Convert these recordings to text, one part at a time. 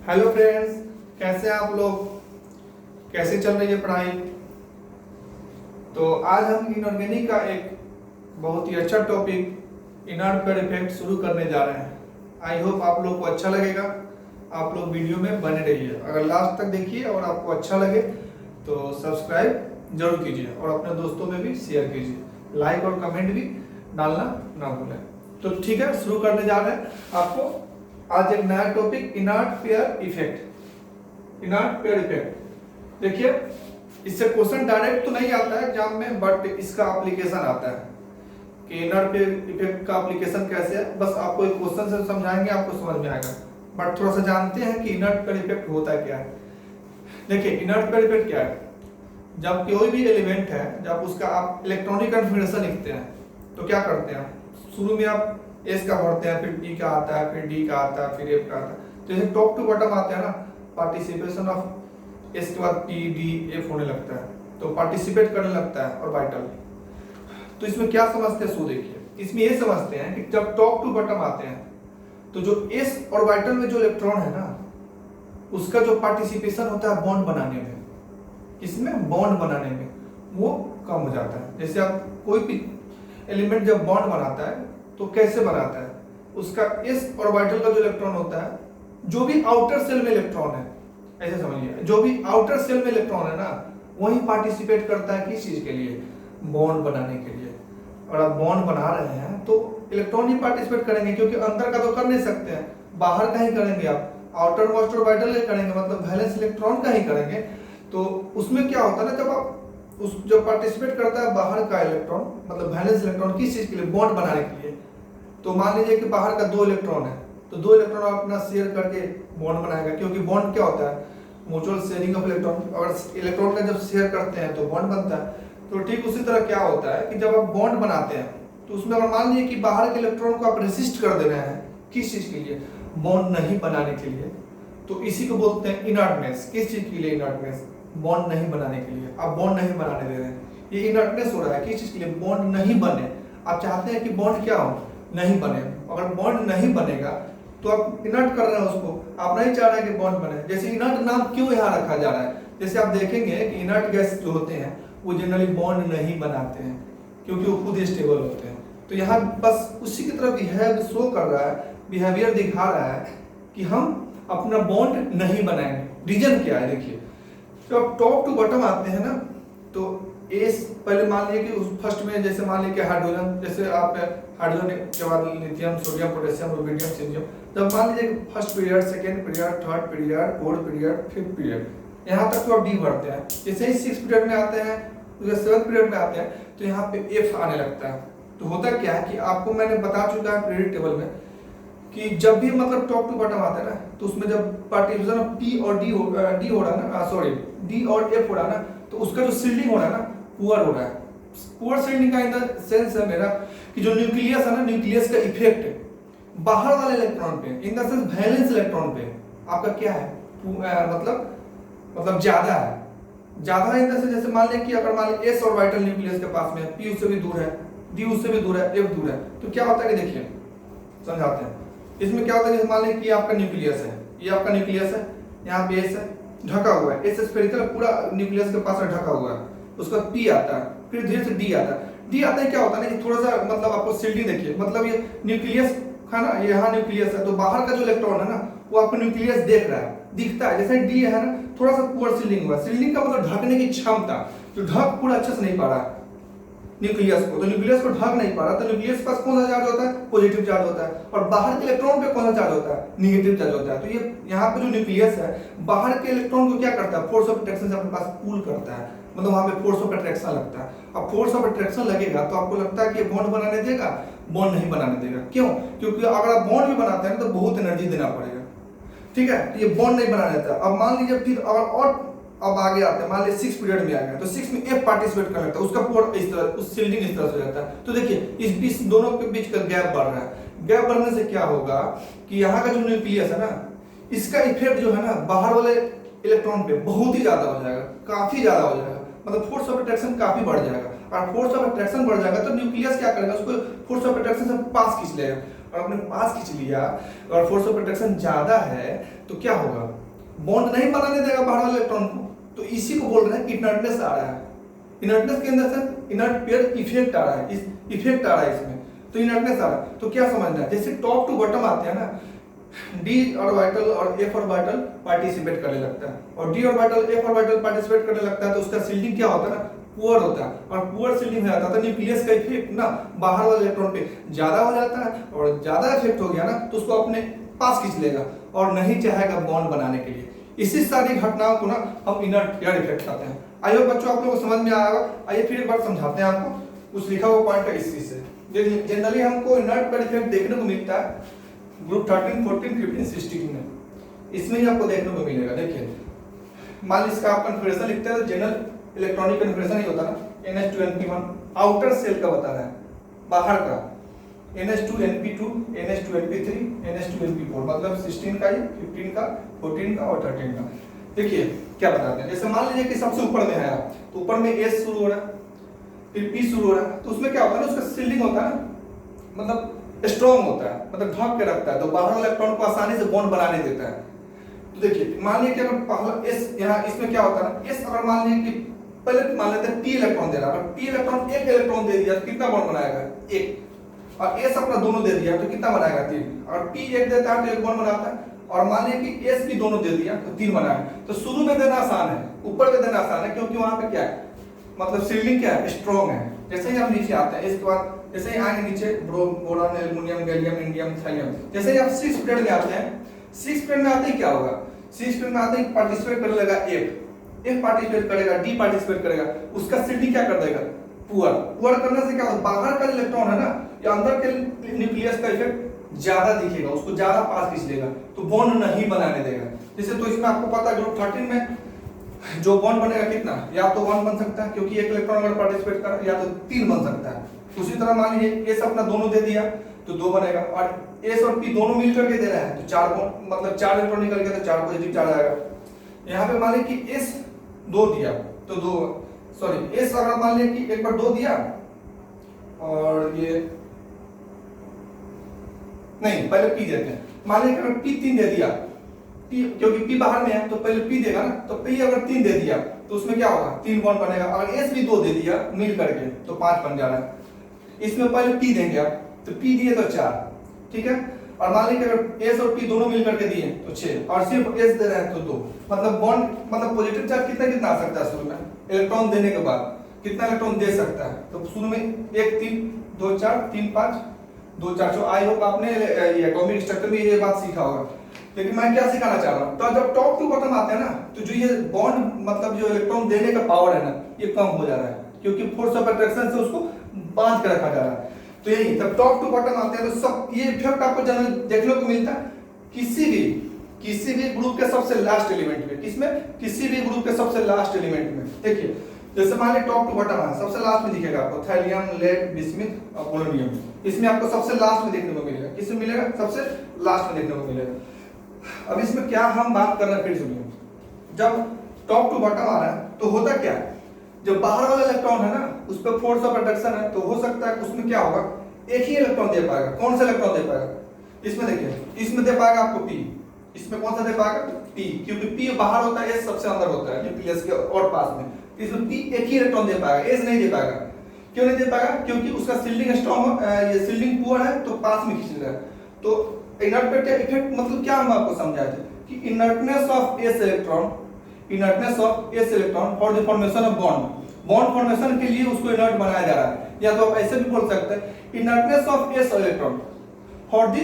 Hello friends, कैसे हैं आप लोग? कैसे चल रही है पढ़ाई? तो आज हम इनऑर्गेनिक का एक बहुत ही अच्छा टॉपिक इनर्ट पेयर इफेक्ट शुरू करने जा रहे हैं। आई होप आप लोग को अच्छा लगेगा। आप लोग वीडियो में बने रहिए, अगर लास्ट तक देखिए और आपको अच्छा लगे तो सब्सक्राइब जरूर कीजिए और अपने दोस्तों में भी शेयर कीजिए। लाइक और कमेंट भी डालना ना भूलें। तो ठीक है, शुरू करने जा रहे हैं। आपको आज एक नया topic inert pair effect. Inert pair effect देखिए, इससे क्वेश्चन डायरेक्ट तो नहीं आता है एग्जाम में, बट इसका एप्लीकेशन आता है कि इनर्ट पेयर इफेक्ट का एप्लीकेशन कैसे है। बस आपको एक क्वेश्चन से समझाएंगे, आपको समझ में आएगा। बट थोड़ा सा जानते हैं कि इनर्ट पेयर इफेक्ट होता क्या है। देखिए, इनर्ट पेयर इफेक्ट क्या है? जब कोई भी एलिमेंट है, जब उसका आप इलेक्ट्रॉनिक कन्फिगरेशन लिखते हैं तो क्या करते हैं? शुरू में आप एस का भरते हैं, फिर ई का आता है, फिर डी का आता है, फिर एफ का आता है। तो जैसे टॉप टू बॉटम आते हैं ना, पार्टिसिपेशन ऑफ एस के बाद पी डी एफ होने लगता है, तो पार्टिसिपेट करने लगता है ऑर्बिटल। तो इसमें क्या समझते हैं? सो देखिए, इसमें ये समझते हैं कि जब टॉप टू बॉटम आते हैं तो जो एस ऑर्बिटल में जो इलेक्ट्रॉन है ना, उसका जो पार्टिसिपेशन होता है बॉन्ड बनाने में, इसमें बॉन्ड बनाने में वो कम हो जाता है। जैसे आप कोई भी एलिमेंट जब बॉन्ड बनाता है तो कैसे बनाता है? उसका एस ऑर्बिटल का जो इलेक्ट्रॉन होता है, जो भी आउटर सेल में इलेक्ट्रॉन है, ऐसे समझिए, जो भी आउटर सेल में इलेक्ट्रॉन है ना, वही पार्टिसिपेट करता है किस चीज के लिए? बॉन्ड बनाने के लिए। और आप बॉन्ड बना रहे हैं तो इलेक्ट्रॉन ही पार्टिसिपेट करेंगे, क्योंकि अंदर का तो कर नहीं सकते हैं, बाहर का ही करेंगे। आप आउटर मोस्ट ऑर्बिटल का करेंगे, मतलब वैलेंस इलेक्ट्रॉन का ही करेंगे। तो उसमें क्या होता है ना, जब आप जो पार्टिसिपेट करता है बाहर का इलेक्ट्रॉन, मतलब वैलेंस इलेक्ट्रॉन, किस चीज के लिए? बॉन्ड बनाने के लिए। तो मान लीजिए कि बाहर का 2 इलेक्ट्रॉन है, तो 2 इलेक्ट्रॉन आप अपना शेयर करके बॉन्ड बनाएगा, क्योंकि बॉन्ड क्या होता है? Mutual sharing of electron. अगर इलेक्ट्रॉन का जब शेयर करते हैं तो बॉन्ड बनता है। तो ठीक उसी तरह क्या होता है कि जब आप बॉन्ड बनाते हैं तो उसमें अगर मान लीजिए कि बाहर के इलेक्ट्रॉन को आप रेसिस्ट कर दे रहे हैं, किस चीज के लिए? बॉन्ड नहीं बनाने के लिए। तो इसी को बोलते हैं इनर्टनेस। किस चीज के लिए इनर्टनेस? बॉन्ड नहीं बनाने के लिए। आप बॉन्ड नहीं बनाने दे रहे हैं, ये इनर्टनेस हो रहा है। किस चीज के लिए? बॉन्ड नहीं बने। आप चाहते हैं कि बॉन्ड क्या हो? नहीं बने। अगर बॉन्ड नहीं बनेगा तो आप इनर्ट कर रहे हैं उसको, आप नहीं चाह रहे हैं कि बॉन्ड बने। जैसे इनर्ट नाम क्यों यहाँ रखा जा रहा है? जैसे आप देखेंगे कि इनर्ट गैस जो होते हैं वो जनरली बॉन्ड नहीं बनाते हैं, क्योंकि वो खुद स्टेबल होते हैं। तो यहाँ बस उसी की तरह बिहेव शो कर रहा है, बिहेवियर दिखा रहा है कि हम अपना बॉन्ड नहीं बनाएंगे। रीजन क्या है? देखिए, जब टॉप टू बॉटम आते हैं ना, तो एस पहले मान लीजिए कि उस फर्स्ट में, जैसे मान लीजिए कि हाइड्रोजन, जैसे आप हाइड्रोजन के बाद lithium, sodium, potassium, rubidium, cerium. जब मान लीजिए कि first period, second period, third period, fourth period, fifth period, यहाँ तक तो आप डी भरते हैं। जैसे ही 6 पीरियड में आते हैं, उसके 7th पीरियड में आते हैं, तो यहाँ पे एफ आने लगता है। तो होता क्या है कि आपको मैंने बता चुका है पीरियड टेबल में कि जब भी मतलब टॉप टू बॉटम आता है ना, तो उसमें जब पार्टिशन ऑफ पी और डी हो रहा है ना, सॉरी डी और एफ हो रहा है ना, तो उसका जो सील्डिंग हो रहा है ना, पुअर हो रहा है। पुअर सील्डिंग का इन द सेंस है मेरा कि जो न्यूक्लियस है ना, न्यूक्लियस का इफेक्ट बाहर वाले इलेक्ट्रॉन पे, in the sense valence electron पे आपका क्या है? मतलब ज्यादा है। ज्यादा इन द सेंस, जैसे मान लें कि अगर मान लें एस ऑर्बिटल न्यूक्लियस के पास में, पी उससे भी दूर है, डी उससे भी दूर है, एफ दूर है, तो क्या होता है कि देखिए समझाते हैं। इसमें क्या होता है कि मान लें कि आपका न्यूक्लियस है, ये आपका न्यूक्लियस है, यहाँ पे एस है, ढका हुआ है, एस स्फेरिकल पूरा न्यूक्लियस के पास में ढका हुआ है। उसका पी आता है, फिर धीरे से डी आता है। डी आता है, क्या होता है ना कि थोड़ा सा मतलब आपको सील्डिंग देखिए, मतलब ये न्यूक्लियस है ना, यहाँ न्यूक्लियस है, तो बाहर का जो इलेक्ट्रॉन है ना, वो आपको न्यूक्लियस देख रहा है, दिखता है। जैसे डी है ना, थोड़ा सा पुअर सील्डिंग हुआ। सील्डिंग का मतलब ढकने की क्षमता, जो ढक पूरा अच्छे से नहीं पा रहा न्यूक्लियस को, तो न्यूक्लियस को ढक नहीं पा रहा, तो न्यूक्लियस के पास कौन सा चार्ज होता है? पॉजिटिव चार्ज होता है। और बाहर के इलेक्ट्रॉन पे कौन सा चार्ज होता है? नेगेटिव चार्ज होता है। तो ये यहाँ पे जो न्यूक्लियस है, बाहर के इलेक्ट्रॉन को क्या करता है? फोर्स ऑफ अट्रैक्शन से अपने पास पुल करता है, मतलब वहां पे फोर्स ऑफ अट्रैक्शन लगता है। अब फोर्स ऑफ अट्रैक्शन लगेगा तो आपको लगता है कि बॉन्ड बनाने देगा? बॉन्ड नहीं बनाने देगा। क्यों? क्योंकि अगर आप बॉन्ड भी बनाते हैं तो बहुत एनर्जी देना पड़ेगा, ठीक है? तो ये बॉन्ड नहीं बनाने देता। अब मान लीजिए फिर और अब आगे आते हैं, मान लीजिए 6 पीरियड में आ गया, तो 6 में एफ पार्टिसिपेट कर लगता है, उसका पूरा इस तरह, उस सील्डिंग इस तरह से हो जाता है। तो देखिए, इस बीच दोनों के बीच का गैप बढ़ रहा है। गैप बढ़ने से क्या होगा कि यहाँ का जो न्यूक्लियस है ना, इसका इफेक्ट जो है ना, बाहर वाले इलेक्ट्रॉन पे बहुत ही ज्यादा हो जाएगा, काफी ज्यादा हो जाएगा। मतलब फोर्स ऑफ अट्रैक्शन काफी बढ़ जाएगा। और फोर्स ऑफ अट्रैक्शन बढ़ जाएगा तो न्यूक्लियस क्या करेगा? उसको फोर्स ऑफ अट्रैक्शन से पास खींच लेगा। और अपने पास खींच लिया और फोर्स ऑफ अट्रैक्शन ज्यादा है तो क्या होगा, बॉन्ड नहीं बनाने देगा बाहर वाले इलेक्ट्रॉन को। तो इसी को बोल रहे हैं इनर्टनेस आ रहा है। इनर्टनेस के अंदर से इनर्ट पेयर इफेक्ट आ रहा है, इस इफेक्ट आ रहा है इसमें, तो इनर्टनेस आ रहा है। तो क्या समझना है, जैसे टॉप टू बॉटम आते हैं ना, डी ऑर्बिटल और एफ ऑर्बिटल पार्टिसिपेट करने लगता है, और D orbital F orbital participate करने लगता है तो उसका शील्डिंग क्या होता है ना, पुअर होता है, और पुअर शील्डिंग हो जाता है तो न्यूक्लियस का इफेक्ट ना बाहर वाले इलेक्ट्रॉन पे ज्यादा हो जाता है, और ज्यादा इफेक्ट हो गया ना तो उसको अपने पास खींच लेगा और नहीं चाहेगा बॉन्ड बनाने के लिए। इसी सारी घटनाओं को ना हम इनर्ट पेयर इफेक्ट कहते हैं। आई होप बच्चों आप लोगों को समझ में आएगा। आइए फिर एक बार समझाते हैं आपको उस लिखा हुआ पॉइंट का इस चीज से। जनरली हमको इनर्ट पेयर इफेक्ट देखने को मिलता है ग्रुप 13, 14, 15, 16 में, इसमें ही आपको देखने को मिलेगा। देखिए मान लीजिए इसका आप कन्फिगरेशन लिखते हैं तो जनरल इलेक्ट्रॉनिक कन्फिगरेशन ही होता है ना, NH2NP1 आउटर सेल का बता रहा है, बाहर का NH2NP2, NH2NP3, NH2NP4, मतलब 16 का, 15 का, 14 का और 13 का। देखिए क्या बताते हैं, जैसे मान लीजिए कि सबसे ऊपर में है आप, तो ऊपर में S शुरू हो रहा है, फिर P शुरू हो रहा है, तो उसमें क्या होता है ना, उसका शील्डिंग होता है ना, मतलब स्ट्रॉन्ग होता है, मतलब ढक के रखता है, तो बाहर वाले इलेक्ट्रॉन को आसानी से बॉन्ड बनाने देता है। तो देखिए मान लीजिए कि अगर पहला S यहाँ इसमें क्या होता है ना, S अगर मान लीजिए कि पहले मान लेते हैं P इलेक्ट्रॉन दे रहा है, अगर P इलेक्ट्रॉन एक इलेक्ट्रॉन दे दिया तो कितना बॉन्ड बनाएगा, एक, और S अपना दोनों दे दिया तो कितना बनाएगा, तीन, और P एक देता है तो एक बॉन्ड बनाता है, और मान लीजिए कि S भी दोनों दे दिया तो तीन बनाएगा। तो शुरू में देना आसान है, ऊपर में देना आसान है, क्योंकि वहां पे क्या है, मतलब शील्डिंग क्या है, स्ट्रॉन्ग है। जैसे ही हम नीचे आते हैं, इसके बाद जैसे ही आएंगे नीचे boron, aluminium, gallium, indium, thallium, जैसे ही आप 6 पीरियड में आते हैं, 6 पीरियड में आते ही क्या होगा, 6 पीरियड में आते ही पार्टिसिपेट करने लगा F पार्टिसिपेट करेगा, D पार्टिसिपेट करेगा, उसका शील्डिंग क्या कर देगा, पुअर करने से क्या होगा, बाहर का इलेक्ट्रॉन है ना या अंदर के न्यूक्लियस का इफेक्ट ज्यादा दिखेगा, उसको ज्यादा पास खींच लेगा, तो बॉन्ड नहीं बनाने देगा। जैसे तो इसमें आपको पता है ग्रुप 13 में जो बॉन्ड बनेगा कितना, या तो 1 बन सकता है क्योंकि एक इलेक्ट्रॉन अगर पार्टिसिपेट कर, या तो 3 बन सकता है। उसी तरह मान लीजिए S अपना दोनों दे दिया तो 2 बनेगा, और S और P दोनों मिलकर के दे रहा है तो 4 बॉन्ड, मतलब 4 इलेक्ट्रॉन निकल गया तो 4 पॉजिटिव चार्ज आएगा। यहाँ पे मान लीजिए कि S 2 दिया तो 2, सॉरी S अगर मान लीजिए कि एक बार 2 दिया, और ये नहीं पहले P देते हैं, मान लीजिए अगर P 3 दे दिया, P क्योंकि P बाहर में है तो पहले P देगा ना, तो P अगर 3 दे दिया तो उसमें क्या होगा, 3 बॉन्ड बनेगा। अगर S भी 2 दे दिया मिल करके तो 5 बन जा रहा है। इसमें पहले P देंगे आप, तो P दिए तो 4, ठीक है, और मान लीजिए अगर S और P दोनों मिल करके दिए तो 6, और सिर्फ S दे रहे हैं तो 2, मतलब बॉन्ड, मतलब पॉजिटिव चार्ज कितना कितना आ सकता है शुरू में, इलेक्ट्रॉन देने के बाद कितना इलेक्ट्रॉन दे सकता है, तो शुरू में 1 3 2 4 3 5 2 4 6। आई होप आपने ये एटॉमिक स्ट्रक्चर में ये बात सीखा होगा। लेकिन मैं क्या सिखाना चाह रहा हूँ, तो जब टॉप टू बॉटम आते हैं ना, तो जो ये बॉन्ड, मतलब जो इलेक्ट्रॉन देने का पावर है ना, ये कम हो जा रहा है, क्योंकि फोर्स ऑफ अट्रैक्शन से उसको बांध कर रखा जा रहा है। तो यही जब टॉप टू बॉटम आते हैं तो सब ये इफेक्ट आपको जनरल देखने को मिलता है किसी भी ग्रुप के सबसे लास्ट एलिमेंट में, किसमें, किसी भी ग्रुप के सबसे लास्ट एलिमेंट में। देखिए जैसे मान लीजिए टॉप टू बॉटम है, सबसे लास्ट में दिखेगा आपको थैलियम, लेड, बिस्मिथ और पोलोनियम, इसमें आपको सबसे लास्ट में देखने को मिलेगा। किसमें मिलेगा, सबसे लास्ट में देखने को मिलेगा। अब इसमें क्या हम बात कर रहे हैं, फिर सुनिए, जब टॉप टू बॉटम आ रहा है तो होता क्या है, जब बाहर वाला इलेक्ट्रॉन है ना उस पर फोर्स ऑफ अट्रैक्शन है, तो हो सकता है उसमें क्या होगा, एक ही इलेक्ट्रॉन दे पाएगा। कौन सा इलेक्ट्रॉन दे पाएगा, इसमें देखिए, इसमें दे पाएगा आपको P, इसमें कौन सा दे पाएगा, P, क्योंकि P बाहर होता है, S सबसे अंदर होता है न्यूक्लियस के और पास में, इसमें P एक ही इलेक्ट्रॉन दे पाएगा, S नहीं दे पाएगा। क्यों नहीं दे पाएगा, क्योंकि उसका शील्डिंग स्ट्रॉन्ग, ये शील्डिंग पुअर है तो पास में खींच रहा है। तो इनर्ट पेयर इफेक्ट मतलब क्या, हम आपको समझाए थे कि inertness of S electron for the formation of bond formation के लिए उसको इनर्ट बनाया जा रहा है। या तो आप ऐसे भी बोल सकते हैं inertness of S electron for the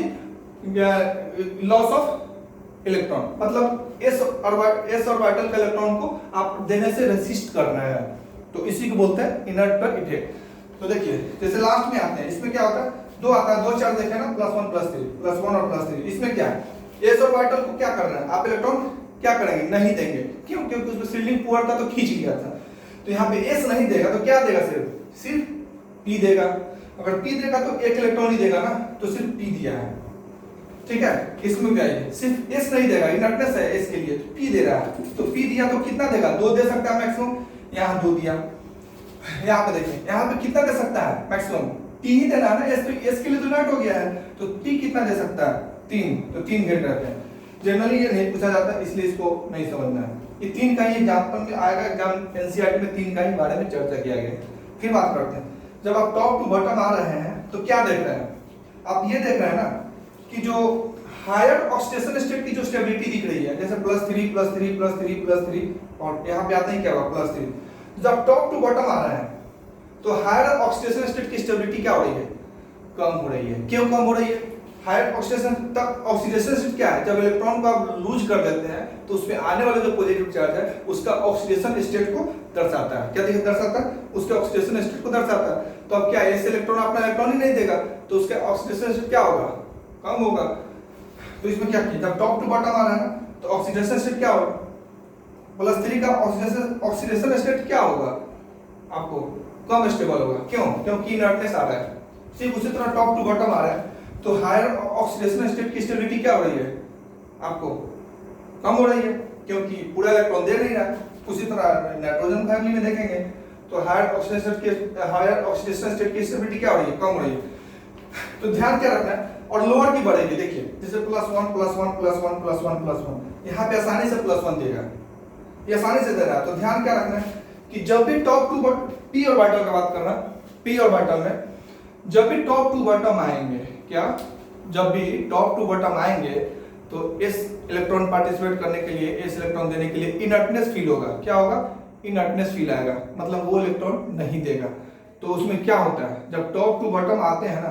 loss of electron, मतलब S ऑर्बिटल का इलेक्ट्रॉन को आप देने से रेसिस्ट करना है, तो इसी को बोलते हैं इनर्ट पेयर इफेक्ट। तो देखिए जैसे लास्ट में आते हैं, इसमें क्या होता है, 2 आता है, 2 चार्ज देखे ना, +1 +3, +1 और +3। इसमें क्या है, S ऑर्बिटल को क्या करना है, आप इलेक्ट्रॉन क्या करेंगे, नहीं देंगे। क्यों, क्योंकि उसमें शील्डिंग पुअर था तो खींच लिया था। तो यहाँ पे S नहीं देगा तो क्या देगा, सिर्फ P देगा। अगर P देगा तो एक इलेक्ट्रॉन ही देगा ना, तो सिर्फ P दिया है, ठीक है। इसमें क्या है, सिर्फ S नहीं देगा, इनर्टनेस है S के लिए, तो P दे रहा है, तो P दिया तो कितना देगा, 2 दे सकता है मैक्सिमम, यहाँ 2 दिया। यहाँ पे देखिए, यहाँ पे कितना दे सकता है मैक्सिमम, टी ही देना है ना, एस के लिए तो नॉट हो गया है, तो टी कितना दे सकता है 3, तो 3 गेट रहते हैं। जनरली ये नहीं पूछा जाता इसलिए इसको नहीं समझना है। ये 3 का ही एग्जाम्पल में आएगा, एग्जाम एनसीईआरटी में 3 का ही बारे में चर्चा किया गया। फिर बात करते हैं, जब आप टॉप टू बॉटम आ रहे हैं तो क्या देख रहे हैं आप, ये देख रहे हैं ना कि जो हायर ऑक्सीडेशन स्टेट की जो स्टेबिलिटी दिख रही है, जैसे +3 +3 +3 +3 और यहाँ पे आते ही क्या हुआ +3। जब टॉप टू बॉटम आ रहा है तो हायर ऑक्सीडेशन स्टेट की स्टेबिलिटी क्या हो रही है, कम हो रही है। क्यों कम हो रही है? हायर ऑक्सीडेशन तक ऑक्सीडेशन स्टेट क्या है, जब इलेक्ट्रॉन को आप लूज कर देते हैं तो उसमें आने वाला जो पॉजिटिव चार्ज है उसका ऑक्सीडेशन स्टेट को दर्शाता है। क्या दर्शाता है? उसके ऑक्सीडेशन स्टेट को दर्शाता है। तो अब क्या ऐसे इलेक्ट्रॉन अपना इलेक्ट्रॉन ही नहीं देगा तो उसका ऑक्सीडेशन स्टेट क्या होगा, कम होगा। तो इसमें क्या किया, जब टॉप टू बॉटम आ रहा है ना तो ऑक्सीडेशन स्टेट क्या होगा, +3 का ऑक्सीडेशन स्टेट क्या होगा आपको, कम स्टेबल होगा। क्यों? क्योंकि इनर्टनेस आ रहा है। ठीक उसी तरह टॉप टू बॉटम आ रहा है तो हायर ऑक्सीडेशन स्टेट की स्टेबिलिटी क्या हो रही है आपको, कम हो रही है क्योंकि पूरा इलेक्ट्रॉन दे नहीं रहा। उसी तरह नाइट्रोजन फैमिली में देखेंगे तो हायर ऑक्सीडेशन स्टेट की स्टेबिलिटी क्या हो रही है, कम हो रही है। तो ध्यान क्या रखना है, और लोअर की बढ़ेगी। देखिए जैसे +1 +1 +1 +1 +1, यहाँ पे आसानी से +1 देगा, ये आसानी से दे रहा है। तो ध्यान क्या रखना है कि जब भी टॉप टू पी ऑर्बिटल का बात करना, पी ऑर्बिटल में जब भी टॉप टू बॉटम आएंगे, क्या जब भी टॉप टू बॉटम आएंगे तो इस इलेक्ट्रॉन पार्टिसिपेट करने के लिए, इस इलेक्ट्रॉन देने के लिए इनर्टनेस फील होगा। क्या होगा, इनर्टनेस फील आएगा, मतलब वो इलेक्ट्रॉन नहीं देगा। तो उसमें क्या होता है, जब टॉप टू बॉटम आते हैं ना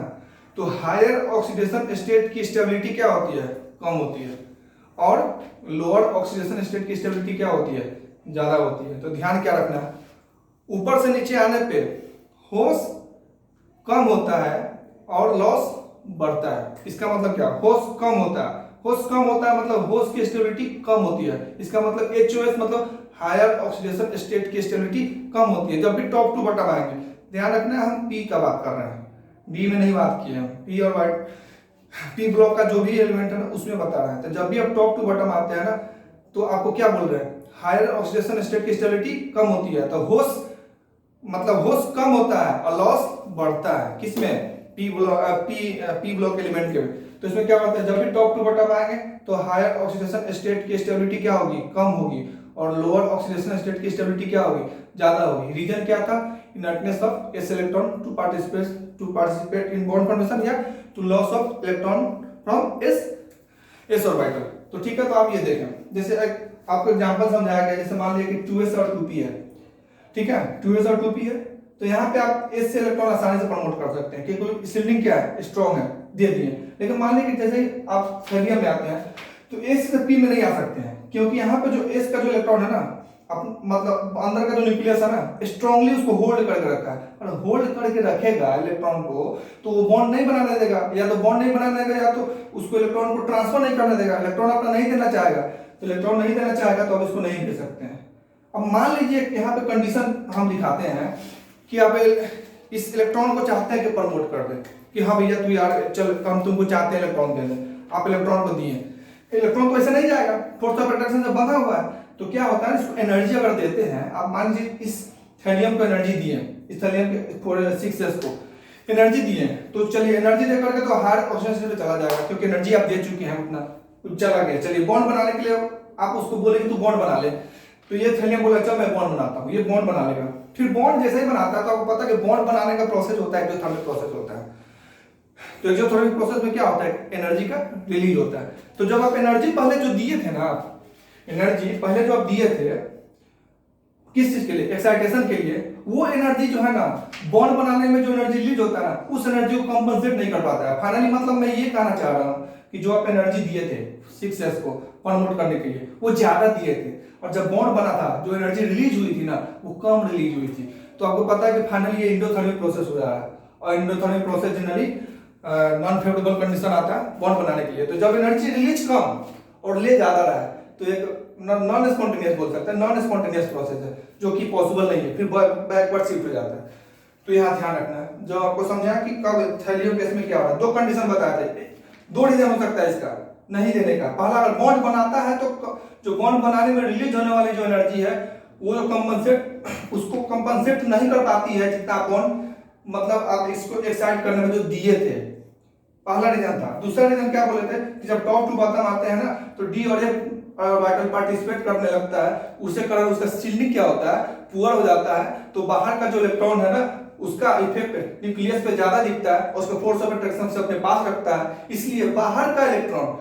तो हायर ऑक्सीडेशन स्टेट की स्टेबिलिटी क्या होती है, कम होती है, और लोअर ऑक्सीडेशन स्टेट की स्टेबिलिटी क्या होती है, ज्यादा होती है। तो ध्यान क्या रखना है, ऊपर से नीचे आने पे होश कम होता है और लॉस बढ़ता है। इसका मतलब क्या, होश कम होता है, होश कम होता है मतलब होश की स्टेबिलिटी कम होती है। इसका मतलब HOS मतलब हायर ऑक्सीडेशन स्टेट की स्टेबिलिटी कम होती है जब भी टॉप टू बॉटम आएंगे। ध्यान रखना है हम पी का बात कर रहे हैं, बी में नहीं बात किए हम। पी और वाइट पी ब्लॉक का जो भी एलिमेंट है ना उसमें बता रहे हैं। तो जब भी आप टॉप टू बॉटम आते हैं ना तो आपको क्या बोल रहे हैं, हायर ऑक्सीडेशन स्टेट की स्टेबिलिटी कम होती है। तो होश मतलब होश कम होता है और लॉस बढ़ता है, किसमें, पी ब्लॉक एलिमेंट के में। तो इसमें क्या होता है, जब भी टॉप टू बॉटम आएंगे तो हायर ऑक्सीडेशन स्टेट की स्टेबिलिटी क्या होगी, कम होगी, और लोअर ऑक्सीडेशन स्टेट की स्टेबिलिटी क्या होगी, ज्यादा होगी। रीजन क्या था, inertness of S electron to participate in bond formation या to loss of electron from S orbital. तो ठीक है, तो आप ये देखें, जैसे आपको एग्जांपल समझाया गया, जैसे मान लिया कि 2s और 2p है, ठीक है, 2s और 2p है, तो यहाँ पे आप s से इलेक्ट्रॉन आसानी से प्रमोट कर सकते हैं क्योंकि सिल्डिंग क्या है, स्ट्रॉन्ग है, दे दिए। लेकिन मान लीजिए कि जैसे ही आप थर्मियम में आते हैं तो s से p में नहीं आ सकते हैं क्योंकि यहाँ पे जो s का जो इलेक्ट्रॉन है ना, मतलब अंदर का जो न्यूक्लियस है ना, स्ट्रांगली उसको होल्ड करके रखा है, और होल्ड करके रखेगा इलेक्ट्रॉन को तो वो बॉन्ड नहीं बनाने देगा, या तो बॉन्ड नहीं बनाने देगा या तो उसको इलेक्ट्रॉन को ट्रांसफर नहीं करने देगा। इलेक्ट्रॉन अपना नहीं देना चाहेगा, तो इलेक्ट्रॉन नहीं देना चाहेगा तो अब इसको नहीं दे सकते हैं। अब मान लीजिए यहाँ पे कंडीशन हम दिखाते हैं कि आप इस इलेक्ट्रॉन को चाहते हैं कि प्रमोट कर दे, कि हाँ भैया तू यार चल, हम तुमको चाहते हैं इलेक्ट्रॉन दे दें, आप इलेक्ट्रॉन को दिए। इलेक्ट्रॉन तो ऐसे नहीं जाएगा, फोर्स ऑफ अट्रैक्शन से बंधा हुआ है। तो क्या होता है, इसको एनर्जी अगर देते हैं, आप मान लीजिए इस थैलियम को एनर्जी दिए, इस थैलियम के 6s को एनर्जी दिए, तो चलिए एनर्जी दे करके तो हार्ड ऑक्सीडेशन पे चला जाएगा क्योंकि एनर्जी आप दे चुके हैं, उतना चला गया। चलिए बॉन्ड बनाने के लिए आप उसको बोले कि तू बॉन्ड बना ले, तो ये थैलियम बोला चल मैं बॉन्ड बनाता हूँ, ये बॉन्ड बना लेगा। फिर बॉन्ड जैसे ही बनाता है तो आपको पता है कि बॉन्ड बनाने का प्रोसेस होता है, एक्सोथर्मिक प्रोसेस होता है। तो एक्सोथर्मिक प्रोसेस में क्या होता है, एनर्जी का रिलीज होता है। तो जब आप एनर्जी पहले जो दिए थे ना, एनर्जी पहले जो आप दिए थे किस चीज के लिए, एक्साइटेशन के लिए, वो एनर्जी जो है ना बॉन्ड बनाने में जो एनर्जी रिलीज होता है ना, उस एनर्जी को कंपनसेट नहीं कर पाता है। फाइनली मतलब मैं ये कहना चाह रहा हूँ कि जो आप एनर्जी दिए थे 6s को प्रमोट करने के लिए वो ज्यादा दिए थे, और जब बॉन्ड बना था जो एनर्जी रिलीज हुई थी ना वो कम रिलीज हुई थी। तो आपको पता है कि फाइनली ये एंडोथर्मिक प्रोसेस हो रहा है, और endothermic process generally non favourable condition आता है बॉन्ड बनाने के लिए। तो जब एनर्जी रिलीज कम और ले ज्यादा रहा है तो एक नॉन स्पॉन्टेनियस बोल सकते हैं, नॉन स्पॉन्टेनियस प्रोसेस है जो कि पॉसिबल नहीं है, फिर बैकवर्ड शिफ्ट हो जाता है। तो यहाँ ध्यान रखना है, जो आपको समझाया कि कब थैलियम केस में क्या हो रहा है, दो कंडीशन बताए थे, दो रीजन हो सकता है इसका नहीं देने का। पहला, अगर बॉन्ड बनाता है तो जो बॉन्ड बनाने में रिलीज होने वाली जो एनर्जी है वो जो कंपनसेट, उसको कंपनसेट नहीं कर पाती है जितना बॉन्ड मतलब आप इसको एक्साइट करने में जो दिए थे, पहला रीजन था। दूसरा रीजन क्या बोले थे कि जब टॉप टू बॉटम आते हैं ना तो डी और एफ ऑर्बिटल पार्टिसिपेट करने लगता है, उससे कारण उसका शील्डिंग क्या होता है, पुअर हो जाता है। तो बाहर का जो इलेक्ट्रॉन है ना उसका इफेक्ट न्यूक्लियस पे ज्यादा दिखता है और उसका फोर्स ऑफ अट्रैक्शन से अपने पास रखता है, इसलिए बाहर का इलेक्ट्रॉन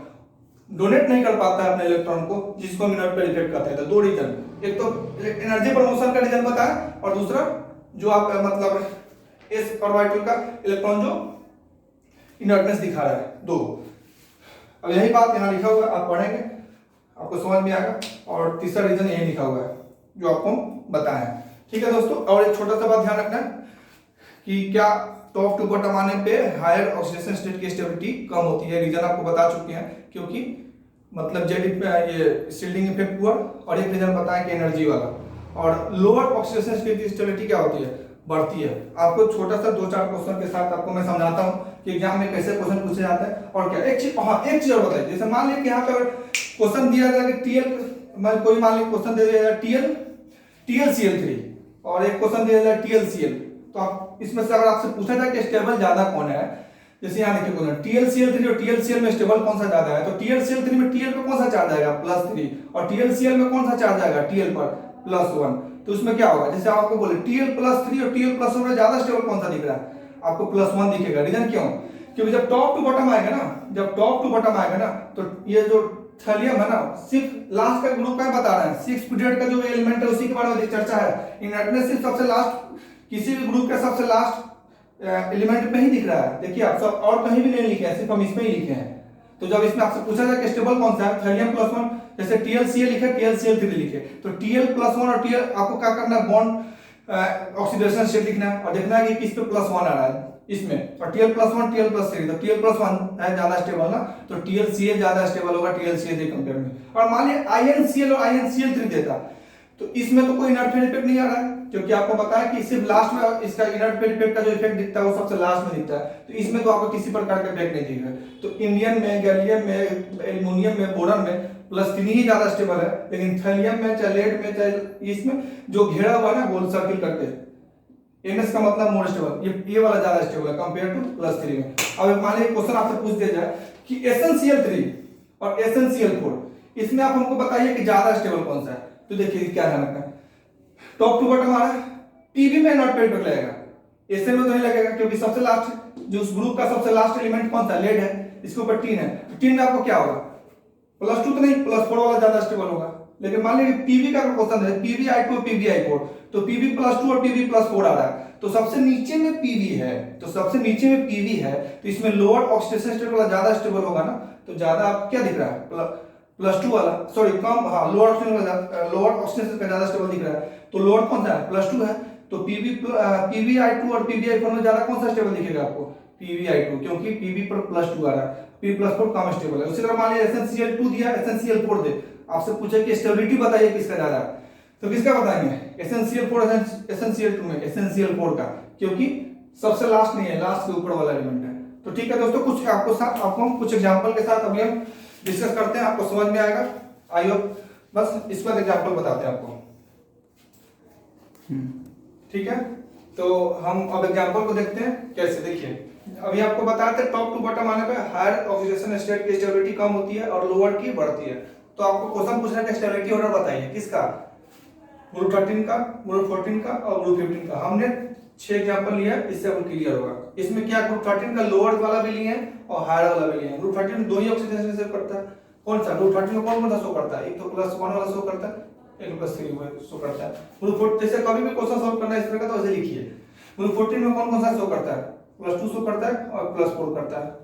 डोनेट नहीं कर पाता है अपने इलेक्ट्रॉन को, जिसको हम इनर्ट पे इफेक्ट कहते हैं। तो दो रीजन, एक तो एनर्जी प्रमोशन का रीजन बताया और दूसरा जो आप मतलब एस ऑर्बिटल का इलेक्ट्रॉन जो इनर्टनेस दिखा रहा है, दो। अब यही बात यहाँ लिखा हुआ है, आप पढ़ेंगे आपको समझ में आएगा। और तीसरा रीजन यही लिखा हुआ है जो आपको बताया। ठीक है दोस्तों, और एक छोटा सा बात ध्यान रखना कि क्या टॉप टू बॉटम आने पे हायर ऑक्सीडेशन स्टेट की स्टेबिलिटी कम होती है। रीजन आपको बता चुके हैं, क्योंकि मतलब जेड ये शील्डिंग इफेक्ट हुआ, और एक रीजन बताएं कि एनर्जी वाला। और लोअर ऑक्सीडेशन स्टेट की स्टेबिलिटी क्या होती है, बढ़ती है। आपको छोटा सा 2-4 क्वेश्चन के साथ आपको मैं समझाता हूँ कि एग्जाम में कैसे क्वेश्चन पूछे जाते हैं और क्या। एक चीज, हाँ एक चीज और बताइए, जैसे मान लीजिए कि यहाँ पर क्वेश्चन दिया जाए कि टीएल, कोई मान लीजिए क्वेश्चन दे दिया जाए TlCl3 और एक क्वेश्चन दिया जाए TlCl, तो आप इसमें से अगर आपसे पूछा जाए कि स्टेबल ज्यादा कौन है, जैसे यहाँ देखिए क्वेश्चन TlCl3 और TlCl में स्टेबल कौन सा ज्यादा है, तो TlCl3 में Tl पे कौन सा चार्ज आएगा, +3, और TlCl में कौन सा चार्ज आएगा, Tl पर +1। तो उसमें क्या होगा, जैसे आपको बोले Tl+3 और Tl+1 में ज्यादा स्टेबल कौन सा दिख रहा है, आपको +1 दिखेगा। रीजन क्यों, क्योंकि जब टॉप टू बॉटम आएगा ना, जब टॉप टू बॉटम आएगा ना, तो ये जो थैलियम है ना, सिर्फ लास्ट का ग्रुप का बता रहा है, 6 पीरियड का जो एलिमेंट है उसी के बारे में चर्चा है। इनर्टनेस सिर्फ सबसे लास्ट, किसी भी ग्रुप का सबसे लास्ट एलिमेंट में ही दिख रहा है। देखिए आप सब और कहीं भी नहीं लिखे हैं, सिर्फ हम इसमें ही लिखे हैं। तो जब इसमें आपसे पूछा जाए कि स्टेबल कौन सा है, थैलियम +1, जैसे TlCl लिखे, TlCl3 लिखे, तो Tl+1 और Tl आपको क्या करना है, बॉन्ड ऑक्सीडेशन स्टेट लिखना है और देखना है कि किस पे +1 आ रहा है इसमें, और Tl+1 Tl+3, तो Tl+1 है ज्यादा स्टेबल ना, तो TlCl ज्यादा स्टेबल होगा TlCl के कंपेयर में। और मान लिया InCl और InCl3 देता, तो इसमें तो कोई इनर्ट इफेक्ट नहीं आ रहा है, क्योंकि आपको पता है कि सिर्फ लास्ट में इसका इनर्ट इफेक्ट का जो इफेक्ट दिखता है वो सबसे लास्ट में दिखता है, तो इसमें तो आपको किसी प्रकार का इफेक्ट नहीं दिखेगा। तो इंडियम में, गैलियम में, एल्युमिनियम में, बोरॉन में +3 ही ज्यादा स्टेबल है, लेकिन थैलियम में, चाहे लेड में, चाहे इसमें जो घेरा हुआ है ना गोल सर्किल करके, NS का मतलब मोर स्टेबल, ये वाला ज्यादा स्टेबल है कंपेयर टू +3 में। अब मान लीजिए क्वेश्चन आपसे पूछ दिया जाए कि SnCl3 और SnCl4, इसमें आप हमको बताइए कि ज्यादा स्टेबल कौन सा है। तो देखिए क्या ध्यान रखना है, टॉप टू बॉटम आ रहा है, टीबी में नॉट पेड लगेगा, एसए में तो नहीं लगेगा, क्योंकि सबसे लास्ट जो उस ग्रुप का सबसे लास्ट एलिमेंट कौन सा, लेड है, इसके ऊपर टीन है, तो टीन में आपको क्या होगा, +2 तो नहीं, +4 वाला ज्यादा स्टेबल होगा। लेकिन मान लीजिए पीवी का क्वेश्चन है, PbI2 PbI4, तो Pb+2 और Pb+4 आ रहा है, तो सबसे नीचे में पीवी है, तो सबसे नीचे में पीवी है, तो इसमें लोअर ऑक्सीडेशन स्टेट वाला ज्यादा स्टेबल होगा ना, तो ज्यादा आप क्या दिख रहा है, +2 वाला, सॉरी कम, हाँ लोअर ऑक्सीडेशन का ज्यादा स्टेबल दिख रहा है, तो लोअर कौन सा है, +2 है, तो PbI2 और PbI4 में ज्यादा कौन सा स्टेबल दिखेगा आपको, PbI2, क्योंकि Pb पर +2 आ रहा है, P+4 कम स्टेबल है। उसी तरह मान लीजिए SnCl2 दिया, SnCl4 दे, आपसे पूछे कि स्टेबिलिटी बताइए किसका ज्यादा है, तो किसका बताएंगे, SnCl4 SnCl2 में SnCl4 का, क्योंकि सबसे लास्ट नहीं है, लास्ट के ऊपर वाला एलिमेंट है। तो ठीक है दोस्तों, कुछ आपको हम कुछ एग्जांपल के साथ अभी हम डिस्कस करते हैं, आपको समझ में आएगा आई होप। बस इस पर एग्जांपल बताते हैं आपको, ठीक है। तो हम अब एग्जांपल को देखते हैं कैसे। देखिए अभी आपको बताया था टॉप टू बॉटम आने पे हायर ऑक्सीडेशन स्टेट की स्टेबिलिटी कम होती है और लोअर की बढ़ती है। तो आपको क्वेश्चन पूछ रहा है कि स्टेबिलिटी ऑर्डर बताइए किसका, ग्रुप 13 का, ग्रुप 14 का और ग्रुप 15 का। हमने 6 एग्जांपल लिया, इससे आपको क्लियर होगा। इसमें क्या ग्रुप 13 का लोअर वाला भी लिए हैं और हायर वाला भी लिए हैं। ग्रुप 13 में दो ही ऑक्सीडेशन से करता है, कौन सा, ग्रुप 13 में कौन सा शो करता है, एक तो +1 वाला शो करता है, एक +3 शो करता है। ग्रुप 4 जैसे कभी भी क्वेश्चन सॉल्व करना है इस तरह का, तो वैसे लिखिए। ग्रुप 14 में कौन सा शो करता है, +2 शो करता है और +4 करता है।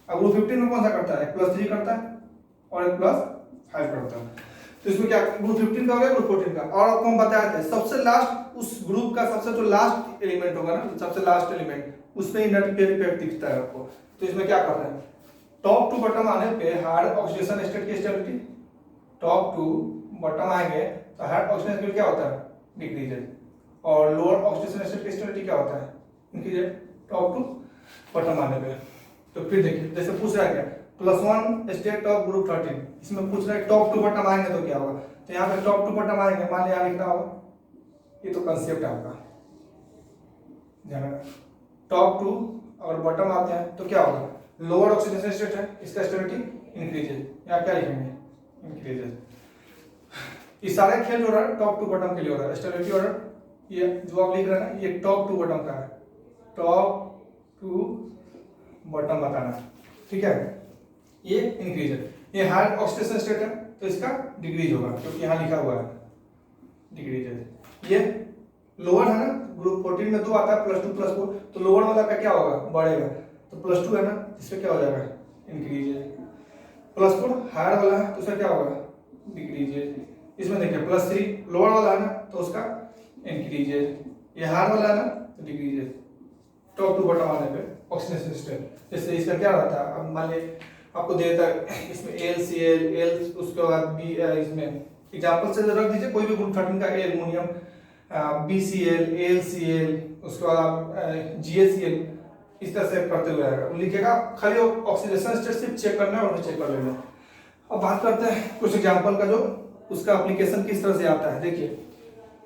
अब ग्रुप 15 में कौन सा करता है, +3 करता है और एक +5 करता है। तो इसमें क्या ग्रुप 15 का हो गया, ग्रुप 14 का। और आपको हम बताए थे सबसे लास्ट उस ग्रुप का सबसे जो लास्ट एलिमेंट होगा ना, सबसे लास्ट एलिमेंट, उसमें इनर्ट इफेक्ट दिखता है आपको। तो इसमें क्या कर रहे हैं, टॉप टू बॉटम आने पे हायर ऑक्सीडेशन स्टेट की स्टेबिलिटी, टॉप टू बॉटम आएंगे तो हायर ऑक्सीडेशन स्टेट क्या होता है, डिक्रीज, और लोअर ऑक्सीडेशन स्टेट की स्टेबिलिटी क्या होता है, इंक्रीज, टॉप टू बॉटम आने पे। तो फिर देखिए जैसे पूछ रहा है क्या, +1 स्टेट ऑफ ग्रुप 13, इसमें पूछ रहा है टॉप टू बॉटम आएंगे तो क्या होगा। तो यहाँ पे टॉप टू बॉटम आएंगे, मान लिया लिखना होगा, ये तो कंसेप्ट है आपका, टॉप टू और बॉटम आते हैं तो क्या होगा, लोअर ऑक्सीडेशन स्टेट है, इसका स्टेबिलिटी इंक्रीजेज, यहाँ क्या लिखेंगे इंक्रीजेज। ये सारे खेल जो रहा है टॉप टू बॉटम के लिए हो रहा है। स्टेबिलिटी ऑर्डर ये जो आप लिख रहे हैं ना, ये टॉप टू बॉटम का है, टॉप टू बॉटम बताना, ठीक है। ये इंक्रीज है, ये हायर ऑक्सीडेशन स्टेट है तो इसका डिक्रीज होगा क्योंकि यहाँ लिखा हुआ है डिक्रीज है। ये लोअर है ना, ग्रुप 14 में 2 आता है +2 +4, तो लोअर वाला का क्या होगा बढ़ेगा, तो +2 है ना, इससे क्या हो जाएगा इंक्रीज है। +4 हायर वाला है तो उसका क्या होगा डिक्रीज है। इसमें देखिए +3 लोअर वाला है ना तो उसका इंक्रीज है, ये हायर वाला है ना तो डिक्रीज है। टॉप टू बॉटम आने पे ऑक्सीडेशन स्टेट, जैसे इसका क्या रहता है, अब मान लीजिए आपको देता है इसमें LCl L, उसके बाद B, इसमें एग्जांपल से रख दीजिए कोई भी ग्रुप 13 का एल्युमिनियम, BCl LCl, उसके बाद आप GaCl, इस तरह से करते हुए आएगा लिखिएगा। खाली ऑक्सीडेशन स्टेट सिर्फ चेक करना है और चेक कर लेना। अब बात करते हैं कुछ एग्जांपल का, जो उसका एप्लीकेशन किस तरह से आता है। देखिए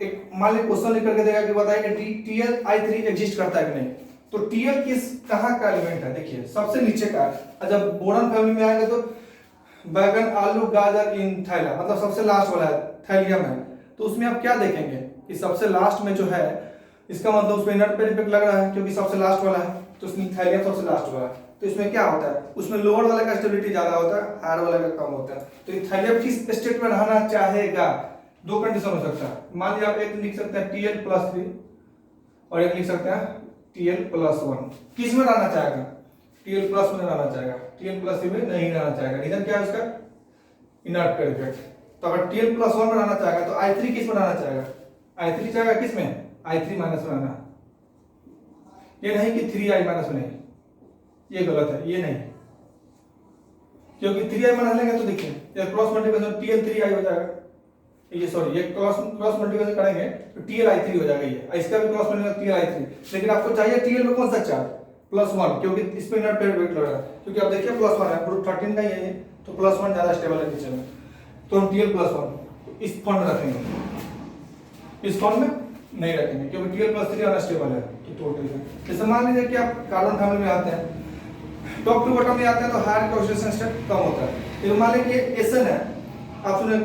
एक मान लीजिए क्वेश्चन लिख करके देगा कि बताइए कि TlI3 एग्जिस्ट करता है कि नहीं, तो Tl किस कहाँ का एलिमेंट है, देखिए सबसे नीचे का है। जब बोरॉन फैमिली में आएंगे तो बैगन आलू गाजर इन थैला, मतलब सबसे लास्ट वाला है थैलियम है, तो उसमें आप क्या देखेंगे कि सबसे लास्ट में जो है, इसका मतलब उसमें इनर्ट पेयर इफेक्ट लग रहा है क्योंकि सबसे लास्ट वाला है, तो उसमें थैलियम सबसे लास्ट वाला है। तो इसमें क्या होता है, उसमें लोअर वाले का स्टेबिलिटी ज्यादा होता है, हायर वाले का कम होता है। तो थैलियम किस स्टेट में रहना चाहेगा, दो कंडीशन हो सकता है। मान लीजिए आप एक लिख सकते हैं Tl+3 और एक लिख सकते हैं Tl+1, किस में रहना चाहेगा, Tl+ में रहना चाहेगा, Tl+3 में नहीं रहना चाहेगा। रीजन क्या है उसका, इनर्ट पेयर इफेक्ट। तो अगर Tl+1 में रहना चाहेगा तो I3 किस में रहना चाहेगा, I3 चाहेगा किस में, I3- में रहना। ये नहीं कि 3I- में नहीं, ये गलत है, ये नहीं, क्योंकि 3I में लेंगे तो देखिए ये क्रॉस मल्टीप्लिकेशन Tl3I हो जाएगा, ये सॉरी ये क्रॉस मल्टीप्लिकेशन करेंगे तो Tl/3 हो जाएगा ये, इसका भी क्रॉस मल्टीप्लिकेशन Tl/3। लेकिन आपको चाहिए Tl में कौन सा चार्ज, +1, क्योंकि इस पे इनर्ट पेयर इफेक्ट लग रहा है, क्योंकि आप देखिए +1 है, ग्रुप 13 का ही है ये, तो +1 ज्यादा स्टेबल है नीचे में, तो हम Tl+1 इस फॉर्म में रखेंगे, इस फॉर्म में नहीं रखेंगे क्योंकि Tl+3 अनस्टेबल है। तो टोटल जैसे मान लीजिए कि आप कार्बन फैमिली में आते हैं, टॉप टू बॉटम में आते हैं तो हायर का ऑक्सीडेशन स्टेट कम होता है। तो मान लीजिए Sn है, आप सुने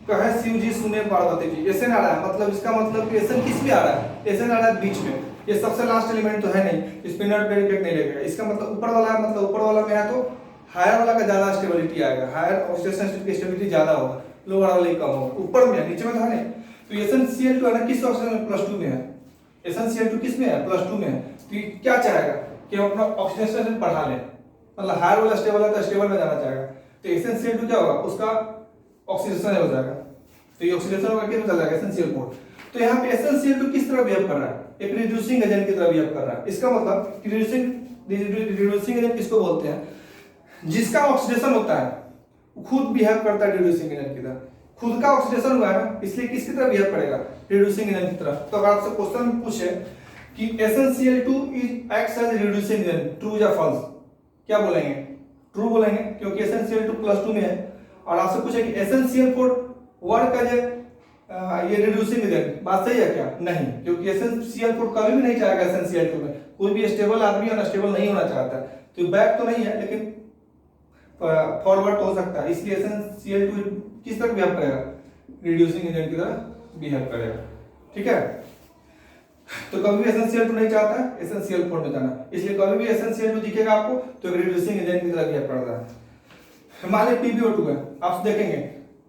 कहे शिव जी सुने पार्वती जी, Sn आ रहा है, मतलब इसका मतलब कि Sn किस में आ रहा है, Sn आ रहा है बीच में, ये सबसे लास्ट एलिमेंट तो है नहीं, इस पे इनर्ट पेयर इफेक्ट नहीं लगेगा। इसका मतलब ऊपर वाला है, मतलब ऊपर वाला में है तो हायर वाला का ज्यादा स्टेबिलिटी आएगा, हायर ऑक्सीडेशन स्टेट की स्टेबिलिटी ज्यादा होगा, लोअर वाला कम होगा। ऊपर में है नीचे में तो है नहीं, तो SnCl2 है ना किस ऑक्सीजन में, +2 में है, SnCl2 किस में है, +2 में है। तो ये क्या चाहेगा कि हम अपना ऑक्सीडेशन स्टेट बढ़ा लें, मतलब हायर वाला स्टेबल है तो स्टेबल में जाना चाहेगा, तो SnCl2 क्या होगा, उसका ऑक्सीडेशन हो जाएगा, तो ये ऑक्सीडेशन होगा किस में चला जाएगा, SnCl4। तो यहाँ पे SnCl2 किस तरह बिहेव कर रहा है, एक रिड्यूसिंग एजेंट की तरह बिहेव कर रहा है। इसका मतलब रिड्यूसिंग एजेंट किसको बोलते हैं, जिसका ऑक्सीडेशन होता है खुद बिहेव करता है रिड्यूसिंग एजेंट की तरह, खुद का ऑक्सीडेशन हुआ है ना, इसलिए किसकी तरह बिहेव करेगा, रिड्यूसिंग एजेंट की तरह। तो अगर आपसे क्वेश्चन पूछे कि SnCl2 acts as reducing agent, true या फॉल्स, क्या बोलेंगे, ट्रू बोलेंगे क्योंकि SnCl2 +2 में है। और आपसे पूछे कि SnCl4 वर्क एज ये रिड्यूसिंग एजेंट, बात सही है क्या, नहीं, क्योंकि SnCl4 कभी भी नहीं चाहेगा SnCl2 में, कोई भी स्टेबल आदमी अनस्टेबल नहीं होना चाहता, तो बैक तो नहीं है लेकिन फॉरवर्ड तो हो सकता है, इसलिए SnCl2 किस तरह बिहेव करेगा, रिड्यूसिंग एजेंट की तरह बिहेव करेगा, ठीक है। तो कभी भी SnCl2 नहीं चाहता है SnCl4 में जाना, इसलिए कभी भी SnCl2 दिखेगा आपको तो रिड्यूसिंग एजेंट की तरह बिहेव कर रहा है। मान लीजिए PbO2 है, आप देखेंगे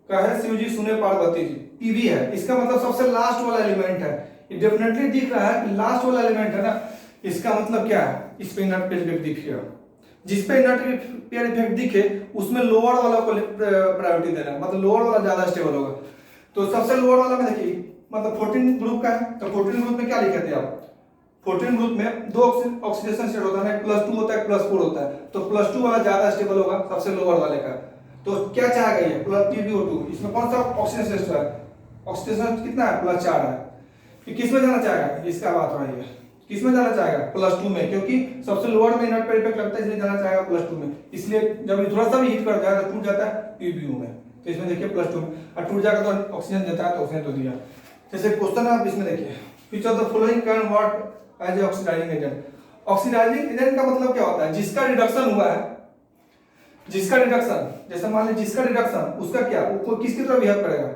कहे शिव जी सुने पार्वती जी, Pb है, इसका मतलब सबसे लास्ट वाला एलिमेंट है, ये डेफिनेटली दिख रहा है कि लास्ट वाला एलिमेंट है ना, इसका मतलब क्या है, इस पे इनर्ट पेयर इफेक्ट दिखेगा, जिस पे इनर्ट पेयर इफेक्ट दिखे उसमें लोअर वाला को प्रायोरिटी देना है, मतलब लोअर वाला ज्यादा स्टेबल होगा। तो सबसे लोअर वाला में देखिए मतलब 14 ग्रुप का है, तो 14 ग्रुप में क्या लिखे थे आप, 14 ग्रुप में दो ऑक्सीडेशन स्टेट होता है, +2 होता है, +4 होता है, तो +2 वाला ज्यादा स्टेबल होगा सबसे लोअर वाले का। तो क्या चाहेगा ये PbO2, इसमें कौन सा ऑक्सीडेशन स्टेट है, ऑक्सीडेशन कितना है, +4 है, कि किस में जाना चाहेगा, इसका बात हो रही है, किस में जाना चाहेगा, +2 में, क्योंकि सबसे लोअर में इनर्ट पेयर इफेक्ट लगता है इसलिए जाना चाहेगा +2 में, इसलिए जब ये थोड़ा सा भी हीट कर जाएगा तो टूट जाता है PbO में, तो इसमें देखिए +2 में, और टूट जाएगा तो ऑक्सीजन देता है, तो ऑक्सीजन तो दिया। जैसे क्वेश्चन है आप इसमें देखिए, which of the following can work as a oxidising agent, oxidising agent का मतलब क्या होता है? जिसका रिडक्शन हुआ है, जिसका रिडक्शन, जैसे मान लीजिए जिसका रिडक्शन, उसका क्या, वो किसकी तरह बिहेव करेगा?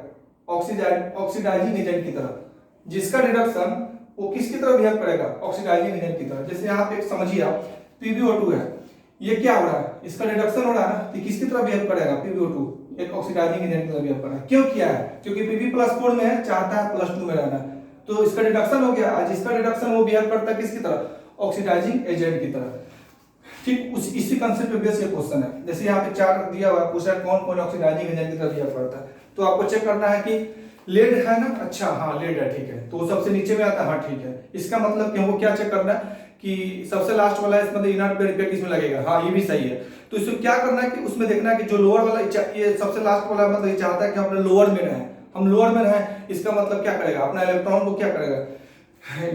ऑक्सीडाइजिंग एजेंट की तरह। जिसका रिडक्शन वो किसकी तरह बिहेव करेगा? ऑक्सीडाइजिंग एजेंट की तरह। जैसे यहाँ पे समझिए आप, PbO2 है, ये क्या हो रहा है? इसका रिडक्शन हो रहा है ना, तो किसकी तरह बिहेव करेगा? PbO2 एक ऑक्सीडाइजिंग एजेंट की तरह बिहेव कर रहा है। क्यों किया है? क्योंकि Pb+4 में है, चाहता है +2 में रहना, तो इसका रिडक्शन हो गया। आज इसका रिडक्शन वो बिहेव करता है किसकी तरह? ऑक्सीडाइजिंग एजेंट की तरह। ठीक इसी कंसेप्ट पे बेस ये क्वेश्चन है। जैसे यहाँ पे 4 दिया हुआ है, पूछा है कौन कौन ऑक्सीडाइजिंग एजेंट की तरह बिहेव करता है, तो आपको चेक करना है कि लेड है ना, अच्छा हाँ लेड है, ठीक है, तो वो सबसे नीचे में आता है, हाँ ठीक है। इसका मतलब कि हमको क्या चेक करना है कि सबसे लास्ट वाला है, मतलब इनर्ट पेयर इफेक्ट इसमें लगेगा, हाँ ये भी सही है। तो इसमें क्या करना है कि उसमें देखना है कि जो लोअर वाला, ये सबसे लास्ट वाला मतलब ये चाहता है कि हम लोअर में रहें, हम लोअर में रहें, इसका मतलब क्या करेगा? अपना इलेक्ट्रॉन को क्या करेगा?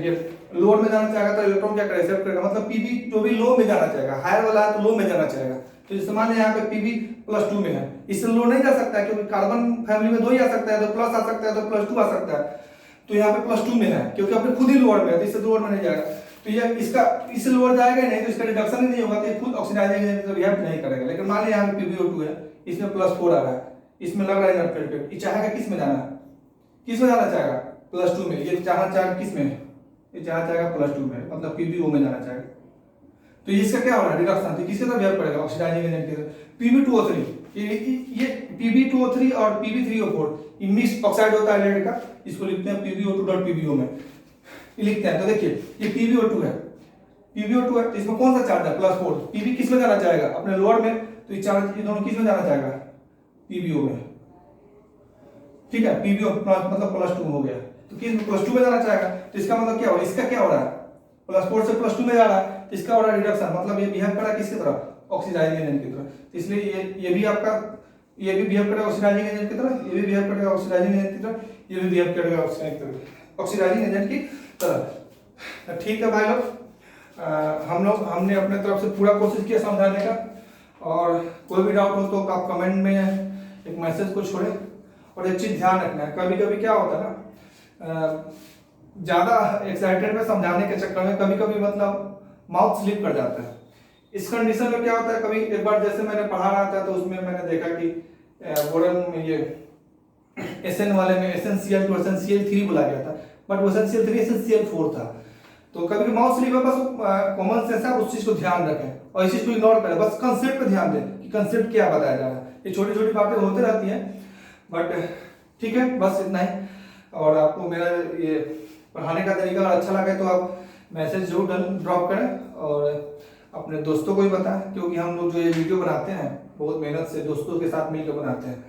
ये लोअर में जाना चाहेगा तो इलेक्ट्रॉन क्या करेगा? एक्सेप्ट करेगा, मतलब Pb जो भी लो में जाना चाहेगा, हायर वाला है तो लो में जाना चाहेगा। तो जैसे मान लीजिए यहाँ पे Pb+2 में है, इससे लो नहीं जा सकता है, क्योंकि कार्बन फैमिली में 2 ही आ सकता है, तो प्लस आ सकता है, तो +2 आ सकता है। तो यहाँ पे +2 में है, क्योंकि अपने खुद ही लोअर में है, तो इससे लोअर में नहीं जाएगा। तो ये इसका इससे लोअर जाएगा ही नहीं, तो इसका रिडक्शन ही नहीं होगा, तो ये खुद ऑक्सीडाइजिंग एजेंट तो बिहेव नहीं करेगा। लेकिन मान लीजिए यहाँ पे PbO2 है, इसमें +4 आ रहा है, इसमें लग रहा है इनर्ट पेयर इफेक्ट, ये चाहेगा किस में जाना? किस में जाना चाहेगा? +2 में। ये चाहना चाहेगा किस में? ये चाहना चाहेगा +2 में, मतलब PbO में जाना चाहेगा। तो इसका क्या हो रहा है? रिडक्शन। तो किसके तरह बिहेव करेगा? ऑक्सीडाइजिंग एजेंट की तरह। Pb2O3, ये Pb2O3 और Pb3O4 ये मिक्स ऑक्साइड होता है लेड का, इसको लिखते हैं PbO2.PbO में लिखते हैं। तो देखिए ये PbO2 है, PbO2 है, तो इसमें कौन सा चार्ज है? +4। Pb किस में जाना चाहेगा? अपने लोअर में, तो ये चार्ज ये दोनों किस में जाना चाहेगा? PbO में, ठीक है। PbO मतलब +2 हो गया, तो किस में? +2 में जाना चाहेगा। तो इसका मतलब क्या हो रहा है? इसका क्या हो रहा है? +4 से +2 में जा रहा है, तो इसका हो रहा है रिडक्शन, मतलब ये बिहेव कर रहा है किसकी तरह? ऑक्सीडाइजिंग एजेंट की तरह। तो इसलिए ये भी आपका, ये भी बिहेव करेगा ऑक्सीडाइजिंग एजेंट की तरह, ये भी बिहेव करेगा ऑक्सीडाइजिंग एजेंट की तरह, ये भी बिहेव करेगा ऑक्सीडाइजिंग एजेंट की तरह। ठीक है भाई लोग, हमने अपने तरफ से पूरा कोशिश किया समझाने का, और कोई भी डाउट हो तो आप कमेंट में एक मैसेज को छोड़ें। और एक चीज ध्यान रखना है, कभी कभी क्या होता है ना, ज्यादा एक्साइटेड में समझाने के चक्कर में कभी कभी मतलब माउथ स्लिप कर जाता है। इस कंडीशन में क्या होता है, कभी एक बार जैसे मैंने पढ़ा रहा था, तो उसमें मैंने देखा कि बोरन में ये SN वाले में एसेंशियल टू एसेंशियल 3 बोला गया था, बट वो एसेंशियल 3 एसेंशियल 4 था। तो कभी माउथ स्लिप है, बस कॉमन सेंस है, उस चीज को ध्यान रखें और इस चीज को इग्नोर करें, बस कंसेप्ट पे ध्यान दें कि कंसेप्ट क्या बताया जा रहा है। ये छोटी छोटी बातें होती रहती हैं, बट ठीक है, बस इतना ही। और आपको मेरा ये पढ़ाने का तरीका अगर अच्छा लगे तो आप मैसेज जरूर ड्रॉप करें और अपने दोस्तों को भी बताएं, क्योंकि हम लोग जो ये वीडियो बनाते हैं बहुत मेहनत से दोस्तों के साथ मिलकर बनाते हैं,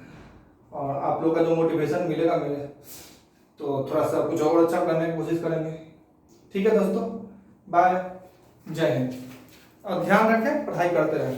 और आप लोग का जो मोटिवेशन मिलेगा मुझे, तो थोड़ा सा कुछ और अच्छा करने की कोशिश करेंगे। ठीक है दोस्तों, बाय, जय हिंद, और ध्यान रखें, पढ़ाई करते रहें।